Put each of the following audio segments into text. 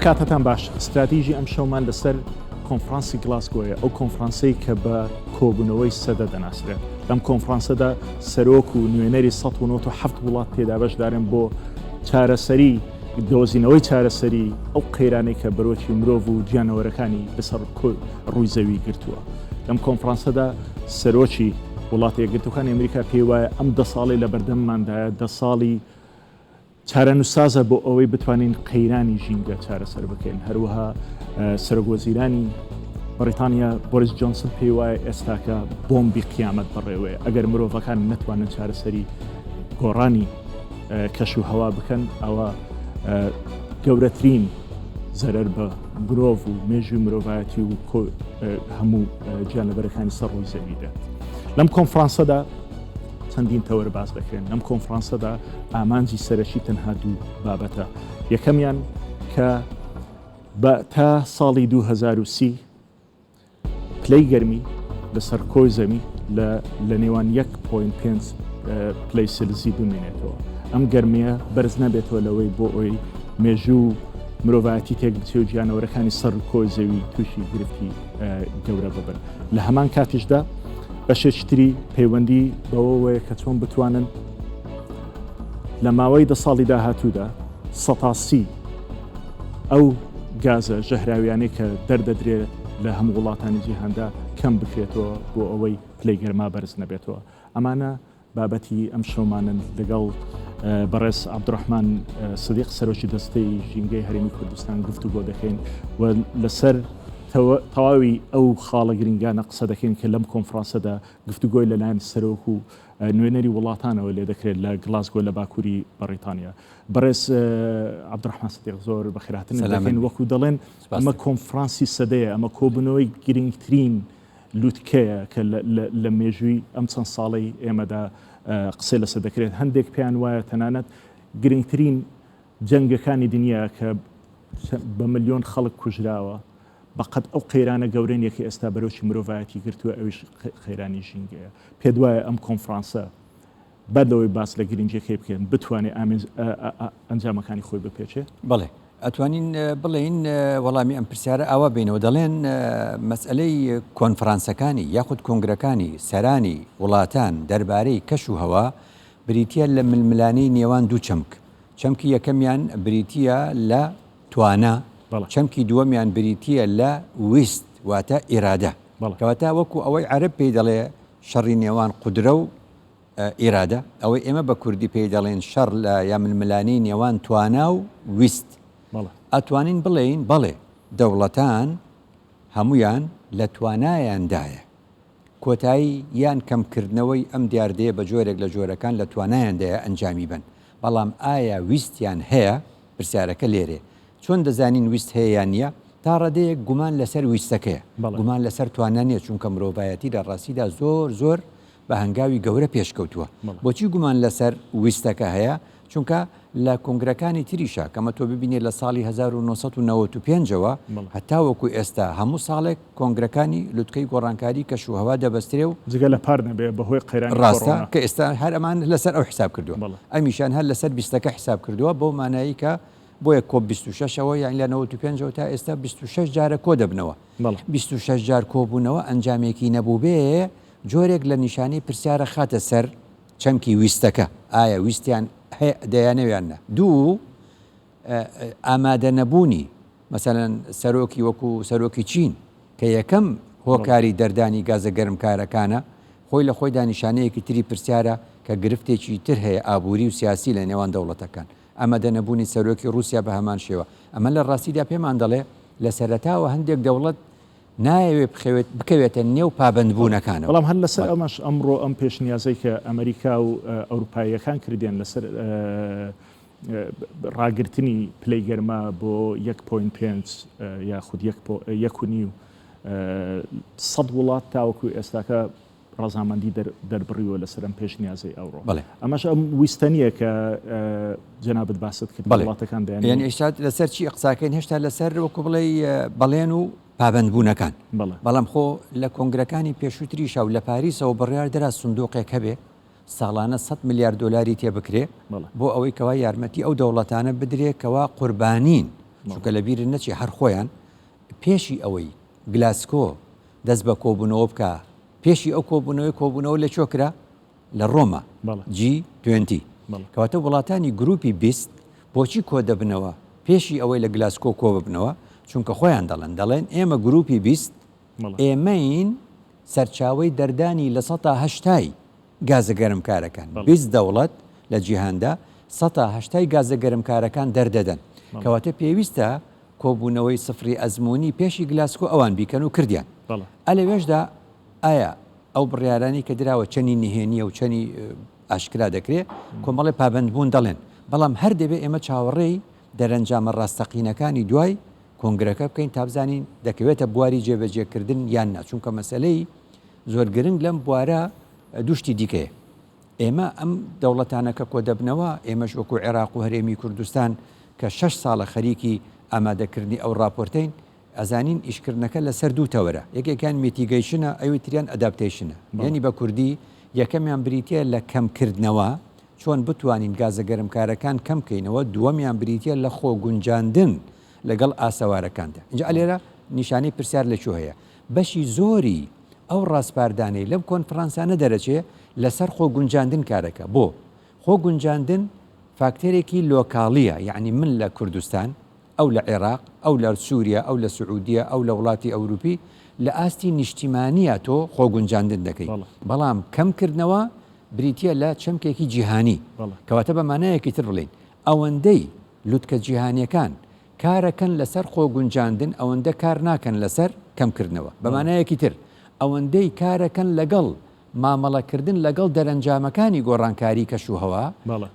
کاتتان باش استراتیژی ئەم شەومان لەسەر کۆنفرانسی گلاسگۆیە ئەو کۆنفرانسەی کە بە کۆبوونەوەی سەدە دەناسرێت لەم کۆنفرانسەدا سەرۆک و نوێنەری 197 وڵات تێدا بەشدارن بۆ چارەسەری دۆزینەوەی چارەسەری ئەو قەیرانەی کە بەرۆکی مرۆڤ و گیانەوەرەکانی لەسەر ڕووی زەوی گرتووە لەم کۆنفرانسەدا سەرۆکی وڵاتی یەکگرتووەکانی ئەمریکا پێی وایە ئەم 10 ساڵی لە بەردەمماندایە 10 ساڵی چارەنووسازە بۆ ئەوەی بتوانین قەیرانی ژینگە چارەسەر بکەین هەروەها سەرۆکوەزیرانی بەریتانیا بۆریس جۆنسن پێی وایە ئێستاکە بۆمبی قیامەت بەڕێوەیە ئەگەر مرۆڤەکان نەتوانن چارەسەری گۆڕانی کەش و هەوا بکەن ئەوە گەورەترین زەرەر بە مرۆڤ و مێژوی مرۆڤایەتی و هەموو گیانلەبەرەکانی سەر ڕووی زەویدا لەم کۆنفرانسەدا چەندین تەوەر باز دەکرێن لەم کۆنفرانسەدا ئامانجی سەرەکی تەنها دوو بابەتە یەکەمیان کە بە تا ساڵی 2030 پلەی گەرمی لەسەر کۆی زەمی لە نێوان 1.5 پلەی سلزی بمێنێتەوە ئەم گەرمیە بەرز نەبێتەوە لەوەی بۆ ئەوی مێژوو مرۆڤایەتی تێکبچێ و گیانەوەرەکانی سەر کۆی زەوی تووشی گرفتی گەورە ببن لە هەمان کاتیشدا بەشێکی تری پەیوەندی بەوەیە کە چۆن بتوانن لە ماوەی 10 ساڵی داهاتوودا سەتاسی ئەو گازە ژەهراویانەی کە دەردەدرێت لە هەموو وڵاتانی جیهاندا کەم بکرێتەوە بۆ ئەوەی پلەی گەرما بەرز نەبێتەوە ئەمانە بابەتی ئەم شەومانن لەگەڵ بەڕێز عەبدوڕەحمان سدیق سەرۆکی دەستەی ژینگەی هەرێمی کوردستان گفتوگۆ دەکەین و لەسەر تەواوی ئەو خاڵە گرنگانە قسە دەکەین کە لەم کۆنفرانسەدا گفتوگۆی لەلایەن سەرۆک و نوێنەری وڵاتانەوە لێ دەکرێت لە گلاسگۆ لە باکووری بەریتانیا بەڕێز عەبدوڕەحمان سدیق زۆر بەخێرهاتن دەکەین وەکو دەڵێن ئەمە کۆنفرانسی سەدەیە ئەمە کۆبوونەوەی گرنگترین لوتکەیە کە لە مێژووی ئەم چەند ساڵی ئێمەدا قسەی لەسەر دەکرێت هەندێک پێیان وایە تەنانەت گرنگترین جەنگەکانی دنیا کە بە ملیۆن خەڵک کوژراوە بەقەت ئەو قەیرانە گەورەیەکی ئێستا بەرەوکی مرۆڤایەتی گرتووە ئەویش قەیرانی ژینگەیە پێ وایە ئەم کۆنفرانسە بەدەوەی باس لە گرنگەکەی بکەن بتوانێت ئەنجامەکانی خۆی بپێچێ بڵێ ئەتوانین بڵێین وەڵامی ئەم پرسیارە ئاوا بینەوە دەڵێن مەسئلەی کۆنفرانسەکانی یاخود کۆنگرەکانی سەرانی وڵاتان دەربارەی کەش و هەوا بریتە لە ململانەی نێوان دوو چەمکی یەکەمیان بریتە لە توانە چەمکی دووەمیان بریتە لە ویست واتە ئیرادە کەواتە وەکو ئەوەی عەرب پێی دەڵێ شەڕی نێوان قودرە و ئیرادە ئەوەی ئێمە بە کوردی پێی دەڵێن شەڕ لە یا ململانی نێوان توانا و ویست ئەتوانین بڵێین بەڵێ دەوڵەتان هەمویان لە توانایاندایە کۆتایی یان کەمکردنەوەی ئەم دیاردەیە بە جۆرێک لە جۆرەکان لە توانایاندایە ئەنجامی بن بەڵام ئایا ویستیان هەیە پرسیارەکە لێرێ چۆن دەزانین ویست هەیە یان نییە تا ڕادەیەک گومان لەسەر ویستەکەیە گومان لەسەر توانانیە چونکە مرۆڤایەتی لە ڕاستیدا زۆر بە هەنگاوی گەورە پێشکەوتووە بۆچی گومان لەسەر ویستەکە هەیە چونکە لە کۆنگرەکانی تریشە کەمە تۆ ببینێت لە ساڵی 1995ەوە هەتا وەکو ئێستا هەموو ساڵێک کۆنگرەکانی لوتکەی گۆڕانکاری کەش و هەوا دەبەسترێ و جگە لە پار نەبێ بەهۆی قەیرانی ڕاستە کە ئێستا هەر ئەمان لەسەر ئەو حساب کردووە ئەمیشان هەر لەسەر بیستەکە حساب کردووە بۆ مانایی کە بۆیە کۆ 26ەوە یان لە 95 تا ئێستا 26 جارە کۆ دەبنەوە 26 جار کۆبوونەوە ئەنجامێکی نەبوو بێ جۆرێک لە نیشانەی پرسیارە خاتە سەر چەمکی ویستەکە ئایا ویستیان دەیانەوێنە دوو ئامادە نەبوونی مەسەلەن سەرۆکی وەکو سەرۆکی چین کە یەکەم هۆکاری دەردانی گازە گەرمکارەکانە خۆی لە خۆی دانیشانەیەکی تری پرسیارە کە گرفتێکی تر هەیە ئابووری و سیاسی لە نێوان دەوڵەتەکان ئامادە نەبوونی سەرۆکی رووسیا بە هەمان شێوە ئەمە لە ڕاستیدا پێمان دەڵێ لە سەرەتاوە هەندێک دەوڵەت نایەوێت بکەوێتە نێو پابندبوونەکانەوە بەڵام هەر لەسەر ئەمەش ئەمڕۆ ئەم پێشنیازەی کە ئەمریکا و ئەوروپاییەکان کردیان لەسەر ڕاگررتنی پلەی گەرما بۆ 1.5 یاخود 1.5 100 وڵات تاوەکو ئێستاکە ڕەزامەندی دەربڕیوە لەسەر ئەم پێشنیازەی ئەوڕۆ ئەمەش ئەم ویستەنیە کە جەنابەت باست کرد وڵاتەکان دەیان یعنی ئێستا لەسەر چی قساکەین هێشتا لەسەر وەکو بڵێ بەڵێن و پابندبوونەکان بەڵام خۆ لە کۆنگرەکانی پێشووتریشە و لە پاریسەوە بڕیار دەرا سندوقێک هەبێ ساڵانە 100 میلیارد دلاری تێبکرێ بۆ ئەوەی کەوا یارمەتی ئەو دەوڵەتانە بدرێت کەوا قوربانین چونکە لە بیر نەچی هەر خۆیان پێشی ئەوەی گلاسکۆ دەست بە کۆبوونەوە بکە پێشی ئەو کۆبوونەوە لە چۆکرا لە ڕۆما G20 کەواتە وڵاتانی گروپی 20 بۆچی کۆ دەبنەوە پێشی ئەوەی لە گلاسکۆ کۆ ببنەوە چونکە خۆیان دەڵێن ئێمە گروپی 20 ئێمەین سەرچاوی دەردانی لە 180 گازە گەرمکارەکان 20 دەوڵەت لە جیهاندا 180 گازە گەرمکارەکان دەردەدەن کەواتە پێویستە کۆبوونەوەی سفری ئەزمموی پێشی گلاسکۆ ئەوان بیکەن و کردیان ئەلەوێشدا ئایا ئەو بڕیارانی کە دراوە چەنی نهێنیە و چەنی ئاشکرا دەکرێت کۆمەڵی پابندبوون دەڵێن بەڵام هەر دەبێت ئێمە چاوەڕێی دەرەنجامە ڕاستەقینەکانی دوای کۆنگرەکە بکەین تابزانین دەکەوێتە بواری جێبەجێکردن یان نا چونکە مەسلەی زۆر گرنگ لەم بوارە دوشتی دیکەیە ئێمە ئەم دەوڵەتانەکە کۆ دەبنەوە ئێمەش وەکو عێراق و هەرێمی کوردستان کە 6 ساڵە خەریکی ئامادەکردنی ئەو راپۆرتین ئەزانین ئیشکردنەکە لەسەر دوو تەوەرە یەکێکان میتیگەیشنە ئەوی تریان ئەداپتیشنە یعنی بە کوردی یەکەمیان بریتە لە کەمکردنەوە چۆن بتوانین گازە گەرمکارەکان کەم بکەینەوە دووەمیان بریتە لە خۆ گونجاندن لەگەڵ ئاسەوارەکاندا اینجا ئەلێرە نیشانەی پرسیار لەکوێ هەیە بەشی زۆری ئەو ڕاستپاردانەی لەم کۆنفرانسانە دەرەچێ لەسەر خۆ گونجاندن کارەکە بۆ خۆ گونجاندن فاکتێرێکی لۆکاڵیە یعنی من لە کوردستان ئەو لە عێراق ئەو لە سووریا ئەو لە سعودیە ئەو لە وڵاتی ئەوروپی لە ئاستی نیشتیمانیە تۆ خۆ گونجاندن دەکەی بەڵام کەمکردنەوە بریتە لە چەمکێکی جیهانی کەواتە بەمانایەکی تر بڵین ئەوەندەی لوتکە جیهانیەکان کارەکەن لەسەر خۆ گونجاندن ئەوەندە کار ناکەن لەسەر کەمکردنەوە بەمانایەکی تر ئەوەندەی کارەکەن لەگەڵ مامەڵەکردن لەگەڵ دەرەنجامەکانی گۆڕانکاری کەشوهەوا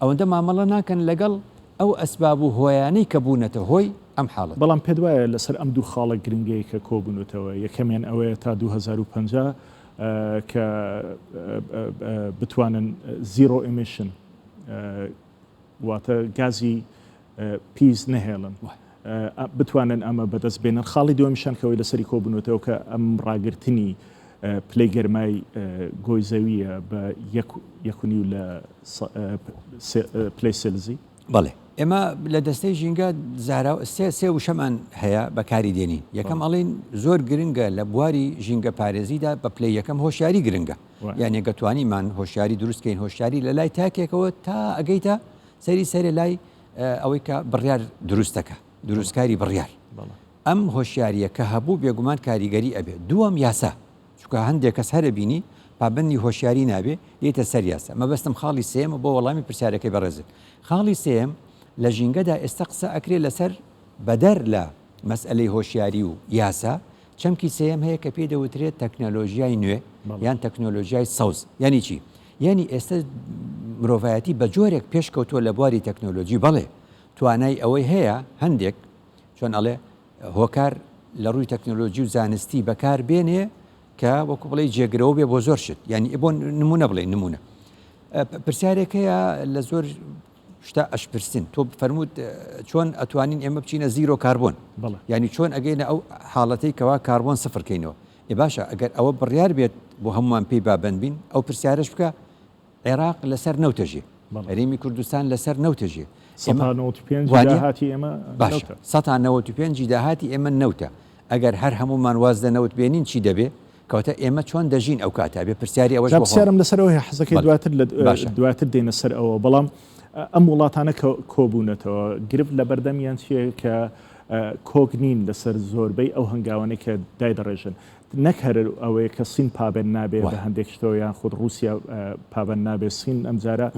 ئەوەندە مامەڵە ناکەن لەگەڵ ئەو ئەسباب و هۆیانەی کە بوونەتە هۆی ئەم حاڵەت بەڵام پێ وایە لەسەر ئەم دوو خاڵە گرنگەی کە کۆبوونەتەوە یەکەمیان ئەوەیە تا 2050 کە بتوانن زیرۆ ئیمیشن واتە گازی پیس نەهێڵن بتوانن ئەمە بەدەست بێنن خاڵی دووەمیشان کەوەی لەسەری کۆبوونەتەوە کە ئەم ڕاگررتنی پلەی گەرمای گۆی زەویە بە 1.5 لە پلەی سێلزی بەڵێ ئێمە لە دەستەی ژینگە سێ وشەمان هەیە بەکاری دێنین یەکەم ئەڵین زۆر گرنگە لە بواری ژینگە پارێزیدا بە پلەی یەکەم هۆشیاری گرنگە یان ێگەتوانیمان هۆشیاری دروستکەین هۆشیاری لە لای تاکێکەوە تا ئەگەیتە سەری لای ئەوەی کە بڕیار دروستەکە دروستکاری بڕیار ئەم هۆشیاریە کە هەبوو بێگومان کاریگەری ئەبێ دووەم یاسا چونکە هەندێک کەس هەرە بینی پابندی هۆشیاری نابێ دێتە سەر یاسا مەبەستم خاڵی سێمە بۆ وەڵامی پرسیارەکەی بەڕێزت خاڵی سێم لە ژینگەدا ئێستا قسە ئەکرێ لەسەر بەدەر لە مەسئلەی هۆشیاری و یاسا چەمکی سێم هەیە کە پێی دەوترێت تەکنۆلۆژیای نوێ یان تەکنۆلۆژیای سەوز یعنی چی یعنی ئێستا مرۆڤایەتی بە جۆرێک پێشکەوتووە لە بواری تەکنۆلۆژی بەڵێ توانای ئەوەی هەیە هەندێک چۆن ئەڵێ هۆکار لە ڕووی تەکنۆلۆژی و زانستی بەکار بێنێ کە وەکو بڵێ جێگرەوە بێ بۆ زۆر شت ینی بۆ نمونە بڵێ نمونە پرسیارێکەیە لە زۆر شتا ئەشپرسن تۆ فەرمووت چۆن ئەتوانین ئێمە بچینە زیرۆ کاربۆن ینی چۆن ئەگەینە ئەو حاڵەتەی کەوا کاربۆن سفرکەینەوە باشە ئەگەر ئەوە بڕیار بێت بۆ هەمومان پێی بابند بین ئەو پرسیارش بکە عێراق لەسەر نەوتەژێ هەرێمی کوردستان لەسەر نەوتەژێ 195 داهاتی ئێمە نەوتە ئەگەر هەر هەمومان واز دەنەوت بێنین چی دەبێ کەواتە ئێمە چۆن دەژین ئەو کاتە بێ پرسیاری ئەوە پرسیارم لەسەرەوەی حەزەکەی دواتر دێنە سەر ئەوە بەڵام ئەم وڵاتانە کۆبوونەتەوە گرفت لە بەردەمیان چیە کە کۆگنین لەسەر زۆربەی ئەو هەنگاوانەی کە دایدەڕێژن نەک هەر ئەوەیە کە سین پابند نابێ بە هەندێک شتەوە یان خود رووسیا پابند نابێ سین ئەمجارە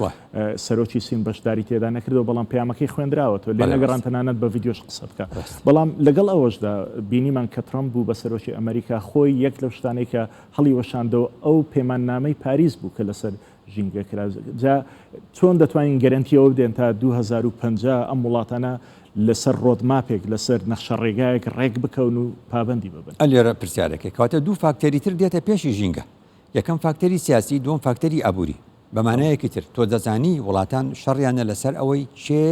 سەرۆکی سین بەشداری تێدا نەکردەوە بەڵام پەیامەکەی خوێندراوەتەوە لێ نەگەڕان تەنانەت بە ڤیدیۆش قسە بکە بەڵام لەگەڵ ئەوەشدا بینیمان کە ترامپ بوو بە سەرۆکی ئەمریکا خۆی یەک لەو شتانەی کە هەڵی وەشاندەوە ئەو پەیماننامەی پاریس بوو کە لەسەر ژینگە کرا جا چۆن دەتوانین گەرنتیەوە بدێن تا 2050 ئەم وڵاتانە لەسەر ڕۆدماپێک لەسەر نەخشە ڕێگایەک ڕێک بکەون و پابندی ببن ئەلێرە پرسیارەکەی کاتە دوو فاکتەری تر دێتە پێشی ژینگە یەکەم فاکتەری سیاسی دوم فاکتەری ئابووری بەمانایەکی تر تۆ دەزانی وڵاتان شەڕیانە لەسەر ئەوەی چێ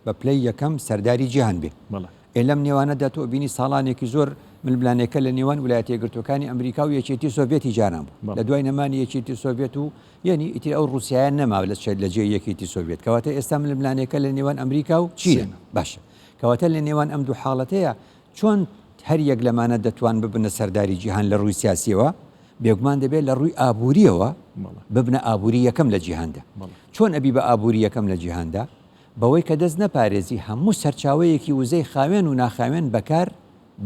بە پلەی یەکەم سەرداری جیهان بێ لەم نێوانەدا تۆ بینی ساڵانێکی زۆر ململانێکە لە نێوان ویلایەتە یەکگرتوەکانی ئەمریکا و یەکێتی سۆڤێتی جاران بوو لە دوای نەمانی یەکێتی سۆڤێت و یعنی ئیتر ئەو رووسایان نەماوە لە جێ یەکێتی سۆڤێت کەواتە ئێستا ململانێکە لە نێوان ئەمریکا و چینە باشە کەواتە لە نێوان ئەم دوو حاڵەتەیە چۆن هەر یەک لەمانە دەتوان ببنە سەرداری جیهان لە ڕووی سیاسیەوە بێگومان دەبێت لە ڕووی ئابووریەوە ببنە ئابووری یەکەم لە جیهاندا. چۆن ئەبی بە ئابووری یەکەم لە جیهاندا؟ بەوەی کە دەست نەپارێزی هەموو سەرچاوەیەکی وزەی خاوێن و ناخاوێن بەکار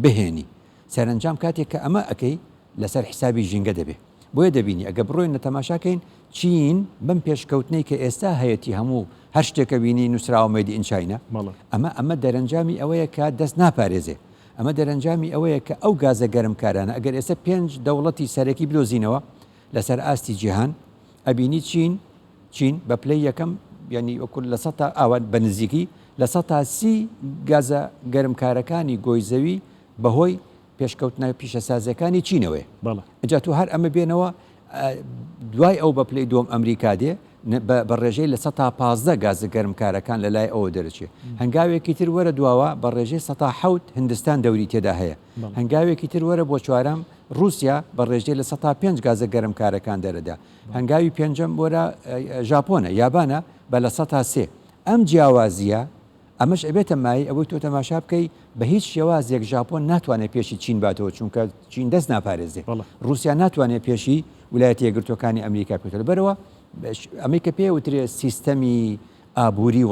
بهێنی. سەرنجام کاتێک کە ئەمە ئەەکەی لەسەر حسابی ژینگە دەبێت. بۆیە دەبینی ئەگە بڕۆین لە تەماشاکەین چین بم پێشکەوتنەی کە ئێستا هەیەی هەموو هەر شتێکە بینی نووسراوە مەیدی ئینچینە ئەمە دەرەنجامی ئەوەیە کە دەست ناپارێزێ. ئەمە دەرەنجامی ئەوەیە کە ئەو گازە گەرمکارانە ئەگەر ئێستا 5 دەوڵەتی سەرەکی بدۆزینەوە لەسەر ئاستی جیهان ئەبینی چین بە پلەی یەکەم ینی وەکول لە سەتا ئاوان بە نزیکی لە 130 گازە گەرمکارەکانی گۆیزەوی بەهۆی پێشکەوتنە پیشەسازەکانی چینەوەی. ئەجا تو هەر ئەمە بێنەوە دوای ئەو بە پلەی دوم ئەمریکا دێ بە ڕێژەی لە 115 گازە گەرمکارەکان لە لای ئەوە دەرەچێت. هەنگاوێکی تر وەرە دواوە بە ڕێژەی 107 هندستان دەوری تێدا هەیە. هەنگاوێکی تر وەرە بۆ چوارەم رووسیا بە ڕێژەی لە 105 گازە گەرمکارەکان دەرەدا. هەنگاوی پێنجەم وەرە ژاپۆنە یابانە بە لە 103. ئەم جیاوازیە ئەمەش ئەبێتە مای ئەوەی تۆ تەماشا بکەی بە هیچ شێوازێک ژاپۆن ناتوانێت پێشی چین باتەوە چونکە چین دەست ناپارێزێ. رووسیا ناتوانێت پێشی ویلایەتە یەکگرتوەکانی ئەمریکا بکەوێتە بەرەوە ئەمەی کە پێوترێ سیستەمی ئابووری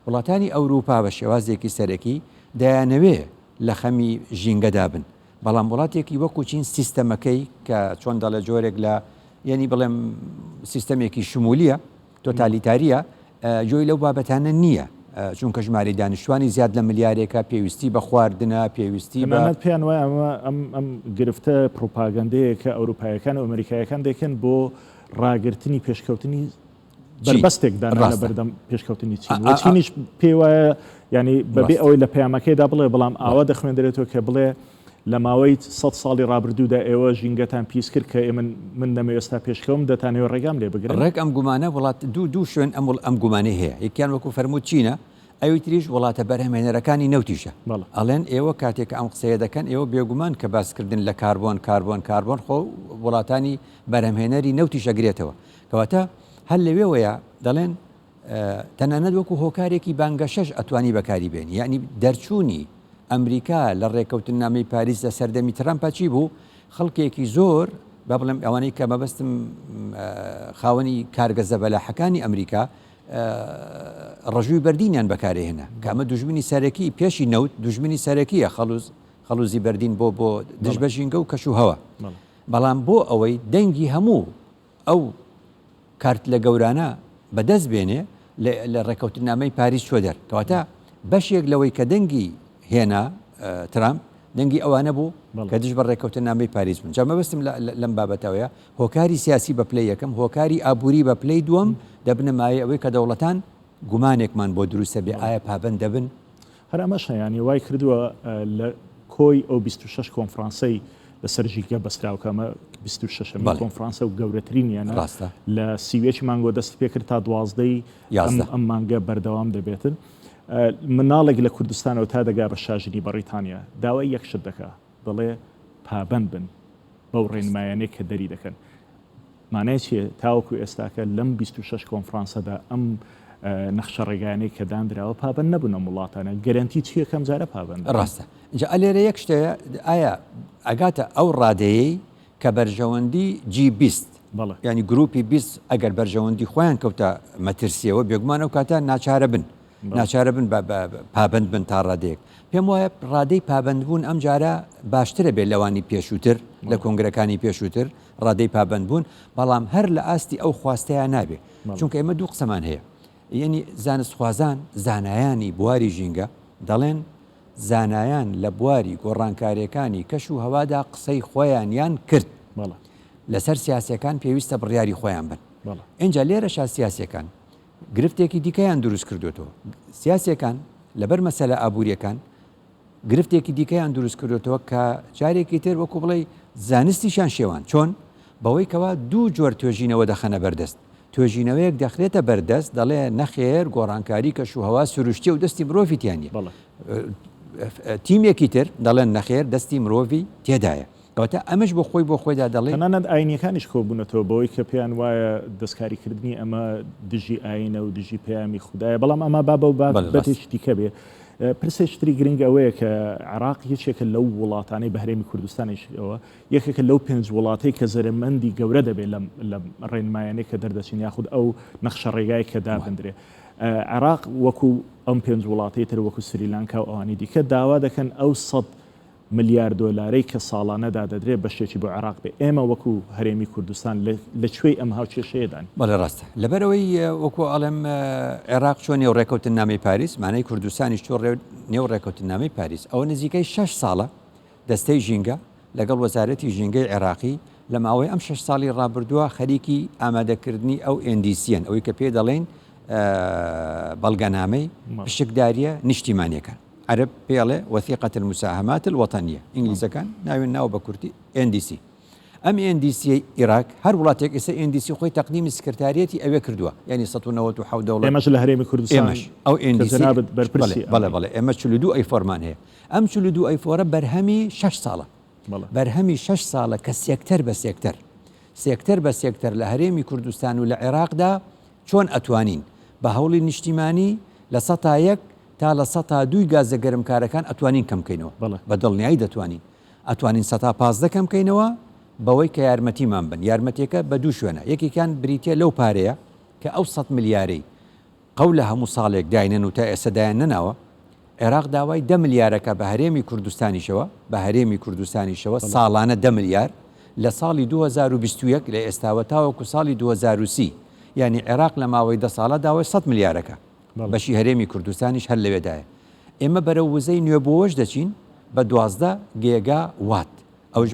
وڵاتانی ئەوروپا بە شێوازێکی سەرەکی دەیانەوێ لە خەمی ژینگەدا بن. بەڵام وڵاتێکی وەکو چین سیستەمەکەی کە چۆن دەڵێ جۆرێک لە یعنی بڵێم سیستەمێکی شمولیە تۆتالیتاریە جۆی لەو بابەتانە نییە. چونکە ژماری دانیشتوانی زیاد لە ملیارێکە پێویستی بە خواردنە پێویستی پێیان وایە ئەم گرفتە پرۆپاگەندەیە کە ئەوروپایەکان و ئەمریکایەکان دەکەن بۆ ڕاگررتنی پێشکەوتنی بربەستێکدانا لە بەردەم پێشکەوتنی چینیش پێی وایە ینی بەبێ ئەوەی لە پەیامەکەیدا بڵێ بەڵام ئاوا دەخوێندرێتەوە کە بڵێ لە ماوەی 100 ساڵی ڕابردوودا ئێوە ژینگەتان پیس کرد کە من دەمە ئێستا پێشکەوم دەتانەوە ڕێگام لێ بگرن. ڕێک ئەم گومانە وڵات دوو شوێن ئەم گومانەی هەیە. یەکیان وەکو فەرمووت چینە ئەوی تریش وڵاتە بەرهەمهێنەرەکانی نەوتیشە. ئەڵێن ئێوە کاتێک ئەم قسەیە دەکەن ئێوە بێگومان کە باسکردن لە کاربۆن خۆ وڵاتانی بەرهەمهێنەری نەوتیشەگرێتەوە. کەواتە هەر لەوێوەیە دەڵێن تەنانەت وەکو هۆکارێکی بانگە 6 ئەتوانی بەکاری بێنی یعنی دەرچوونی ئەمریکا لە ڕێکەوتنامەی پاریس لە سەردەمی ترامپە چی بوو خەڵکێکی زۆر با بڵێم ئەوانەی کە مەبەستم خاوەنی کارگەزە بەلاحەکانی ئەمریکا ڕژووی بەردینیان بەکارهێنا کە ئەمە دوژمنی سەرەکی پێشی نەوت دوژمنی سەرەکیە خەڵوزی بەردین بۆ دژ بە ژینگە و کەش و هەوە. بەڵام بۆ ئەوەی دەنگی هەموو ئەو کارت لە گەورانە بەدەست بێنێ لە ڕێکەوتنامەی پاریس چۆ دەر کەواتە بەشێک لەوەی کە دەنگی هێنا ترامپ دەنگی ئەوانە بوو کە دژ بە ڕێکەوتنامەی پاریس بوون. جا مەبەستم لەم بابەتەوەیە هۆکاری سیاسی بە پلەی یەکەم هۆکاری ئابووری بە پلەی دووەم دەبنە مایە ئەوەی کە دەوڵەتان گومانێکمان بۆ دروستە بێ ئایا پابەند دەبن. هەر ئەمەش ینی وای کردووە لە کۆی ئەو 26 کۆنفرانسەی لەسەر ژیگە بەستراوکەمە 26 کۆنفرانسە و گەورەترینیانە لە سیوێکی مانگۆ دەست پێکرد تا 12 ئەم مانگە بەردەوام دەبێتن. مناڵێک لە کوردستانەوە تا دەگا بە شاژنی بەریتانیا داوای یەکشت دەکا دەڵێ پابەند بن بەو ڕێنمایانەیە کە دەری دەکەن. مانای چیە تاوەکو ئێستاکە لەم 26 کۆنفرانسەدا ئەم نەخشە ڕێگانەی کە دانراوە پابەند نەبوونە وڵاتانە گەرانتی چیە کەم جارە پابەند ڕاستە. اینجا ئەلێرە یەک شتەیە ئایا ئەگاتە ئەو ڕادەیەی کە بەرژەوەندی G20 ینی گروپی 20 ئەگەر بەرژەوەندی خۆیان کەوتە مەترسیەوە بێگومان ئەو کاتە ناچارە بن پابند بن تا ڕادەیەک. پێم وایە ڕادەی پابندبوون ئەم جارە باشترە بێت لەوانی پێشووتر لە کۆنگرەکانی پێشووتر ڕادەی پابندبوون بەڵام هەر لە ئاستی ئەو خواستەیە نابێ چونکە ئێمە دوو قسەمان هەیە یعنی زانستخوازان زانایانی بواری ژینگە دەڵێن زانایان لە بواری گۆڕانکاریەکانی کەش و هەوادا قسەی خۆیانیان کرد لەسەر سیاسەکان پێویستە بڕیاری خۆیان بن. اینجا لێرەشا سیاسەکان گرفتێکی دیکەیان دروست کردوێتەوە سیاسەکان لەبەر مەسەلە ئابووریەکان گرفتێکی دیکەیان دروست کردوێتەوە کە جارێکی تر وەکو بڵێ زانستیشان شێوان چۆن بەوەی کەوا دوو جۆر توێژینەوە دەخەنە بەردەست. توێژینەوەیەک دەخرێتە بەردەست دەڵێ نەخێر گۆڕانکاری کەش و هەوا سروشتی و دەستی مرۆڤیتیانە تیمێکی تر دەڵێن نەخێر دەستی مرۆڤی تێدایە کەواتە ئەمەش بۆ خۆیدا دەڵێ تەنانەت ئاینیەکانیش کۆبوونەتەوە بەوەی کە پێیان وایە دەستکاریکردنی ئەمە دژی ئاینە و دژی پەیامی خوددایە بەڵام ئەمە با بەتێکی دیکە بێ پرسێشتری گرنگ ئەوەیە کە عراق یەکێکە لەو وڵاتانەی بەهرێمی کوردستانیشەوە یەکێکە لەو 5 وڵاتەی کە زەرمەندی گەورە دەبێت لە ڕێنمایانەی کە دەردەچین یاخود ئەو نەخشە ڕێگای کە دابدرێ عراق وەکو ئەم 5 وڵاتی تر وەکو سریلانکا و ئەوانی دیکە داوا دەکەن ئەو 100 ملیار دۆلارەی کە ساڵانەدا دەدرێت بەشێکی بۆ عراق بێ ئێمە وەکو هەرێمی کوردستان لەکوێی ئەم هاوچێشەیەدان بەڵێ ڕاستە لەبەرەوەی وەکو ئەڵێم عێراق چۆن نێو ڕێکەوتن نامی پاریس مانای کوردستانیش چۆ نێو ڕێکەوتن نامی پاریس ئەوە نزیکەی 6 ساڵە دەستەی ژینگە لەگەڵ وەزارەتی ژینگەی عێراقی لە ماوەی ئەم 6 ساڵی ڕابردووە خەریکی ئامادەکردنی ئەو NDCن ئەوەی کە پێ دەڵێن بەڵگەنامەی پشکداریە نیشتیمانیەکان عرب پێڵێ وثيقة المساهمات الوطنية ئینگلیزەکان ناوێن ناو بە کورتی NDC ئەم NDC عێراق هەر وڵاتێک ئێستا NDC خۆی تەقدیمی سکرتاریەتی ئەوێ کردووە یعنی 1970 دەوڵەت ئێمەش لە هەرێمی کوردستان ئەو NDC بەڵێ ئێمە 42 ئەیفۆرمان هەیە ئەم 42 ئەیفۆرە بەرهەمی 6 ساڵە بەرهەمی 6 ساڵە کە سێکتەر بە سێکتەر بە سێکتەر لە هەرێمی کوردستان و لە عێراقدا چۆن ئەتوانین بە هەوڵی نیشتیمانی لە 100 تا لە 102 گازە گەرمکارەکان ئەتوانین کەمکەینەوە بە دڵنیایی دەتوانین ئەتوانین 115 کەمکەینەوە بەوەی کە یارمەتیمان بن یارمەتێکە بە دوو شوێنە یەکێکان بریتە لەو پارەیە کە ئەو 100 ملیارەی قەول لە هەموو ساڵێک داینن و تا ئێستادایان نەناوە عێراق داوای 10 ملیارەکە بە هەرێمی کوردستانیشەوە ساڵانە 10 ملیار لە ساڵی 2021 لە ئێستاوە تاوەکو ساڵی 2030 یعنی عێراق لە ماوەی 10 ساڵە داوای 100 ملیارەکە بەشی هەرێمی کوردستانیش هەر لەوێدایە ئێمە بەرە وزەی نوێبووەش دەچین بە 12 گێگا وات ئەو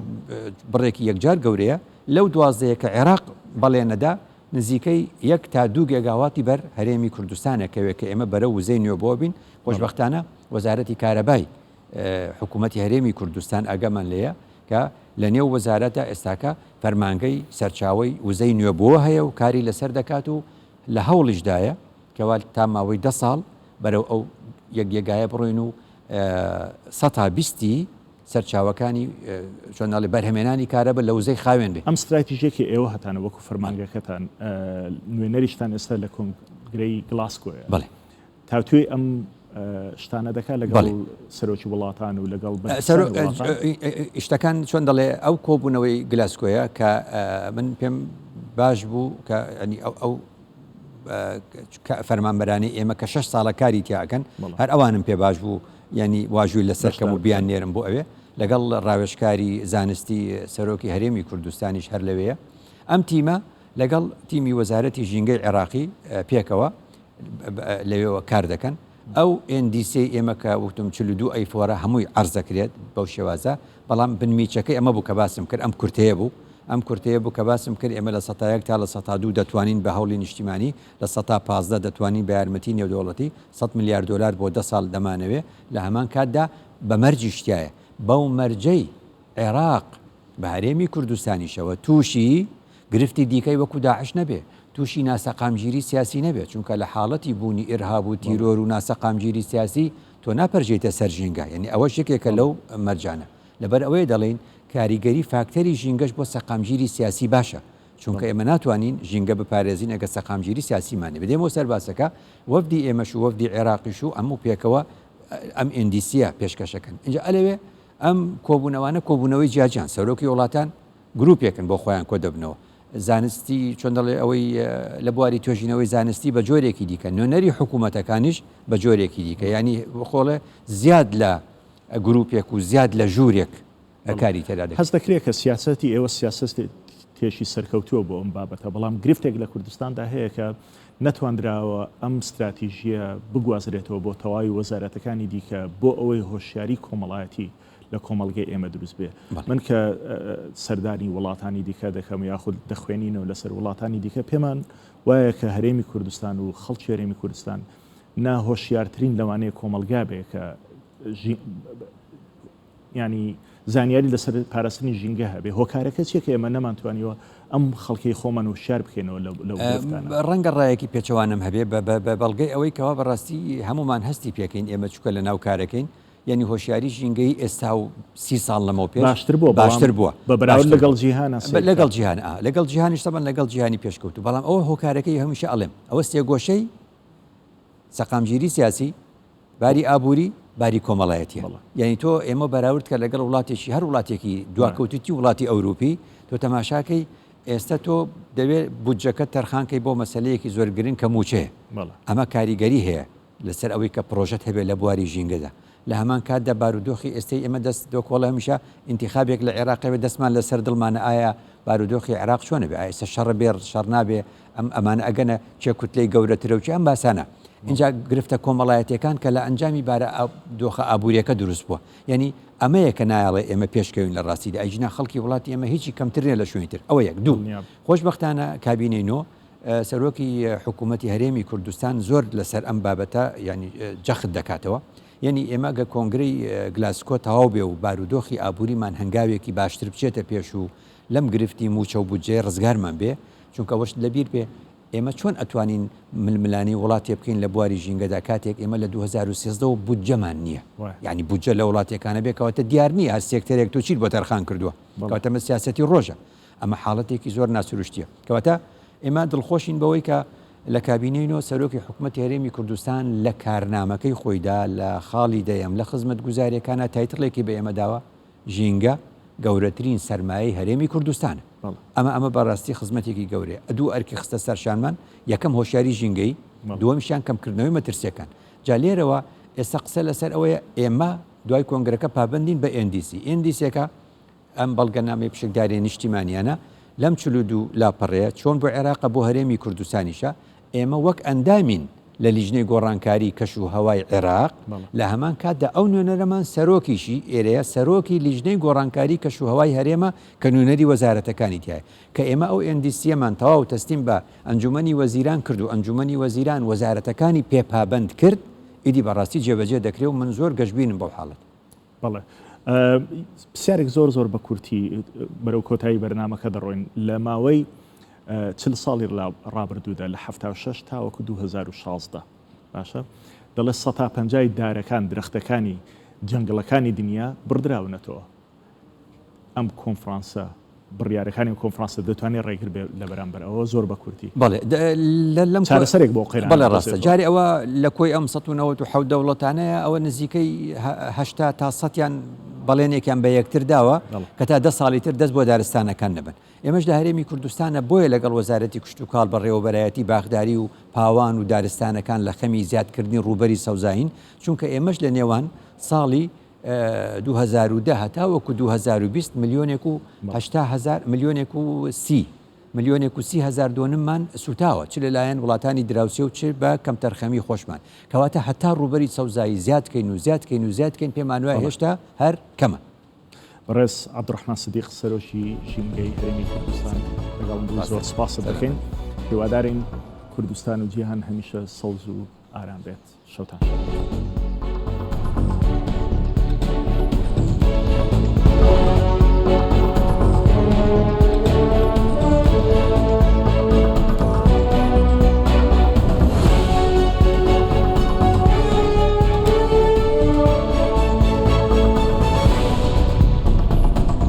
بڕێکی یەکجار گەورەیە لەو 12 کە عێراق بەڵێنەدا نزیکەی 1 تا 2 گێگاواتی بەر هەرێمی کوردستانەکەوێت کە ئێمە بەرە وزەی نوێبووە بین خۆشبەختانە وەزارەتی کارەبای حکوومەتی هەرێمی کوردستان ئاگەمان لێیە کە لە نێو وەزارەتە ئێستاکە فەرمانگەی سەرچاوی وزەی نوێبووە هەیە و کاری لەسەر دەکات و لە هەوڵیشدایە کەوا تا ماوەی 10 ساڵ بەرەو ئەو یەکگایە بڕۆین و 120 سەرچاوەکانی چۆناڵی بەرهەمێنانی کارەبە لە وزەی خاوێن بێ ئەم استراتیژیەکی ئێوە هەتانە وەکو فەرمانگەکەتان نوێنەریشتان ئێستا لە کۆنگرەی گلاسکۆیە بڵێ تاوتوێ ئەم شتانە دەکات لەگەڵ سەرۆکی وڵاتان و لەگەڵ شتەکان چۆن دەڵێ ئەو کۆبوونەوەی گلاسکۆیە کە من پێم باش بوو کە ئەو فەرمانبەرانی ئێمە کە 6 ساڵە کاری تیاکەن هەر ئەوانم پێ باش بوو ینی واژووی لەسەرکەم و بیان نێرم بۆ ئەوێ لەگەڵ ڕاوێژکاری زانستی سەرۆکی هەرێمی کوردستانیش هەر لەوەیە ئەم تیمە لەگەڵ تیمی وەزارەتی ژینگەی عێراقی پێکەوە لەوێەوە کار دەکەن ئەو NDC ئێمە کە وتم 42 ئەیفۆرە هەمووی عەرزەکرێت بەو شێوازە بەڵام بنمیچەکەی ئەمە بوو کە باسم کرد ئەم کورتەیە بوو کە باسم کرد ئێمە لە 100 تا لە 102 دەتوانین بە هەوڵی نیشتیمانی لە 115 دەتوانین بە یارمەتی نێودەوڵەتی 100 میلیارد دلار بۆ 10 ساڵ دەمانەوێ لە هەمان کاتدا بە مەرجی شتایە بەو مەرجەی عێراق بە هەرێمی کوردستانیشەوە تووشی گرفتی دیکەی وەکو داعش نەبێ تووشی ناسەقامگیری سیاسی نەبێت چونکە لە حاڵەتی بوونی ئێرهاب و تیرۆر و ناسەقامگیری سیاسی تۆ ناپەرژێتە سەر ژینگە یعنی ئەوە یەکێکە لەو مەرجانە لەبەر ئەوەی دەڵێن کاریگەری فاکتەری ژینگەش بۆ سەقامگیری سیاسی باشە چونکە ئێمە ناتوانین ژینگە بپارێزین ئەگە سەقامگیری سیاسیمانێ بدەمەوە سەر باسەکە وەفدی ئێمەش و وەفدی عێراقیش و ئەموو پێکەوە ئەم NDCە پێشکەشەکەن اینجا ئەلەوێ ئەم کۆبوونەوانە کۆبوونەوەی جیاجیان سەرۆکی وڵاتان گروپێکن بۆ خۆیان کۆ دەبنەوە زانستی چۆن دەڵێ ئەوەی لە بواری توێژینەوەی زانستی بە جۆرێکی دیکە نوێنەری حکوومەتەکانیش بە جۆرێکی دیکە ینی خۆڵێ زیاد لە گروپێک و زیاد لە ژوورێک کاری تێدا هەست دەکرێت کە سیاسەتی ئێوە سیاست تێشی سەرکەوتووە بۆ ئەم بابەتە بەڵام گرفتێک لە کوردستاندا هەیە کە نەتواندراوە ئەم استراتیژیە بگوازرێتەوە بۆ تەواوی وەزارەتەکانی دیکە بۆ ئەوەی هۆشیاری کۆمەڵایەتی لە کۆمەڵگەی ئێمە دروست بێ من کە سەردانی وڵاتانی دیکە دەکەم یاخود دەخوێنینەوە لەسەر وڵاتانی دیکە پێمان وایە کە هەرێمی کوردستان و خەڵکی هەرێمی کوردستان ناهۆشیارترین لەوانەیە کۆمەلگا بێ کە ینی زانیاری لەسەر پاراستنی ژینگە هەبێ هۆکارەکە چێکە ئێمە نەمانتوانیوە ئەم خەڵکی خۆمان وشار بکەینەوە لەو ڕەنگە ڕایەکی پێچەوانم هەبێ بە بەڵگەی ئەوەی کەوا بەڕاستی هەمومان هەستی پێکەین ئێمە چووکە لە ناو کارەکەین یعنی هۆشیاری ژینگەی ئێستا و 30 ساڵ لەمەوە پێش باشتر بووە بە بەراورد لەگەڵ جیهانە لەگەڵ جیهان لەگەڵ جیهانیش تەبەن لەگەڵ جیهانی پێشکەوتو بەڵام ئەوە هۆکارەکەی هەمیشە ئەڵێم ئەوە سێگۆشەی سەقامگیری سیاسی باری ئابووری باری کۆمەڵایەتیە یعنی تۆ ئێمە بەراورد کە لەگەڵ وڵاتێکی هەر وڵاتێکی دواکەوتوی وڵاتی ئەوروپی تۆ تەماشاکەی ئێستا تۆ دەوێت بودجەکە تەرخانکەی بۆ مەسلەیەکی زۆر گرنگ کە موچەیە ئەمە کاریگەری هەیە لەسەر ئەوەی کە پرۆژەت هەبێت لە بواری ژینگەدا لە هەمان کاتدا بارودۆخی ئێستای ئێمە دەست دۆکۆڵە هەمیشە ئینتیخابێک لە عێراقی دەستمان لەسەر دڵمانە ئایا بارودۆخی عێراق چۆنە بێ ئێستا شەڕ بێر شەڕ نابێ ئەمان ئەگەنە چێکوتلەی گەورەترە و چی ئەم باسانە اینجا گرفتە کۆمەڵایەتەکان کە لە ئەنجامی بارە دۆخە ئابوووریەکە دروست بووە یعنی ئەمەیە کە نایڵێ ئێمە پێشکەوین لە ڕاستیدا ئەیجنا خەڵکی وڵاتی ئێمە هیچی کەمترێ لە شوێنی تر ئەوە یەک دوو خۆشبەختانە کابینەی نۆ سەرۆکی حکوومەتی هەرێمی کوردستان زۆر لەسەر ئەم بابەتە ینی جەخت دەکاتەوە یعنی ئێمە گە کۆنگرەی گلاسکۆ تەواو بێ و بارودۆخی ئابووریمان هەنگاوێکی باشتر بچێتە پێش و لەم گرفتی موچە و بودجێ ڕزگارمان بێ چونکە وەشت لەبیر بێ ئێمە چۆن ئەتوانین ململانی وڵاتی بکەین لە بواری ژینگەدا کاتێک ئێمە لە 2013 و بودجەمان نییە یعنی بودجە لە وڵاتەکانە بێکەوەتە دیار نییە هەر سێکتەرێک تۆ چیت بۆ تەرخان کردووە کەواتەمە سیاسەتی ڕۆژە ئەمە حاڵەتێکی زۆر ناسروشتیە کەواتە ئێمە دڵخۆشین بەوەی کە لە کابینەینەوە سەرۆکی حکوومەتی هەرێمی کوردستان لە کارنامەکەی خۆیدا لە خاڵی دەیەم لە خزمەت گوزاریەکانە تایتڵێکی بە ئێمەداوە ژینگە گەورەترین سەرمایەی هەرێمی کوردستانە ئەمە بەڕاستی خزمەتێکی گەورەیە دوو ئەرکی خستە سەرشانمان یەکەم هۆشیاری ژینگەی دووەمیشیان کەمکردنەوەی مەترسیەکان جا لێرەوە ئێستا قسە لەسەر ئەوەیە ئێمە دوای کۆنگرەکە پابندین بە NDCەکە ئەم بەڵگەنامەی پشکداری نیشتیمانیانە لەم 42 لاپەڕەیە چۆن بۆ عێراقە بۆ هەرێمی کوردستانیشە ئێمە وەک ئەندامین لە لیژنەی گۆڕانکاری کەش و هەوای عێراق لە هەمان کاتدا ئەو نوێنەرەمان سەرۆکیشی ئێرەیە سەرۆکی لیژنەی گۆڕانکاری کەش و هەوای هەرێمە کە نوێنەری وەزارەتەکانی تایە کە ئێمە ئەو NDCمان تەواو تەستیم بە ئەنجومەنی وەزیران کرد و ئەنجومەنی وەزیران وەزارەتەکانی پێپابند کرد ئیدی بەڕاستی جێبەجێ دەکرێت و من زۆر گەشتبینم بەو حاڵەت بەڵێ پرسیارێک زۆر بە کورتی بەرەو کۆتایی بەرنامەکە دەڕۆین لە ماوەی 40 ساڵی ڕابردوودا لە 76 تاوەکو 2016 باشە دەڵێ 150 دارەکان درەختەکانی جەنگڵەکانی دنیا بردراونەتەوە ئەم کۆنفرانسە بڕیارەکانی کۆنفرانسە دەتوانێت ڕێگر لە بەرامبەرەوە زۆر بە کورتی بەڵێ لەم چارەسەرێک بۆ قەیران بەڵێ ڕاستە جاری ئەوە لە کۆی ئەم 1970 دەوڵەتانەیە ئەوە نزیکەی 80 تا 100یان بەڵێنێکیان بە یەکتر داوە کە تا 10 ساڵی تر دەست بۆ دارستانەکان نەبن ئێمەش لە هەرێمی کوردستانە بۆیە لەگەڵ وەزارەتی کشت و کاڵ بەڕێوەبەرایەتی باخداری و پاوان و دارستانەکان لە خەمی زیادکردنی ڕوبەری سەوزاین چونکە ئێمەش لە نێوان ساڵی 2010 هەتاوەکو 2020 ملیۆنێک و 80,000 ملیۆنێک و 30 هزار دۆنممان سوتاوە چ لەلایەن وڵاتانی دراوسێ و چ بە کەم تەرخەمی خۆشمان کەواتە هەتا ڕوبەری سەوزایی زیادکەین و زیادکەین و زیادکەین پێمان وایە هێشتا هەر کەمە بەڕێز عەبدوڕەحمان سدیق سەرۆکی ژینگەی هەرێمی کوردستان لەگەڵ زۆر سپاس دەکەین هیوادارین کوردستان و جیهان هەمیشە سەوز و ئارام بێت شەوتان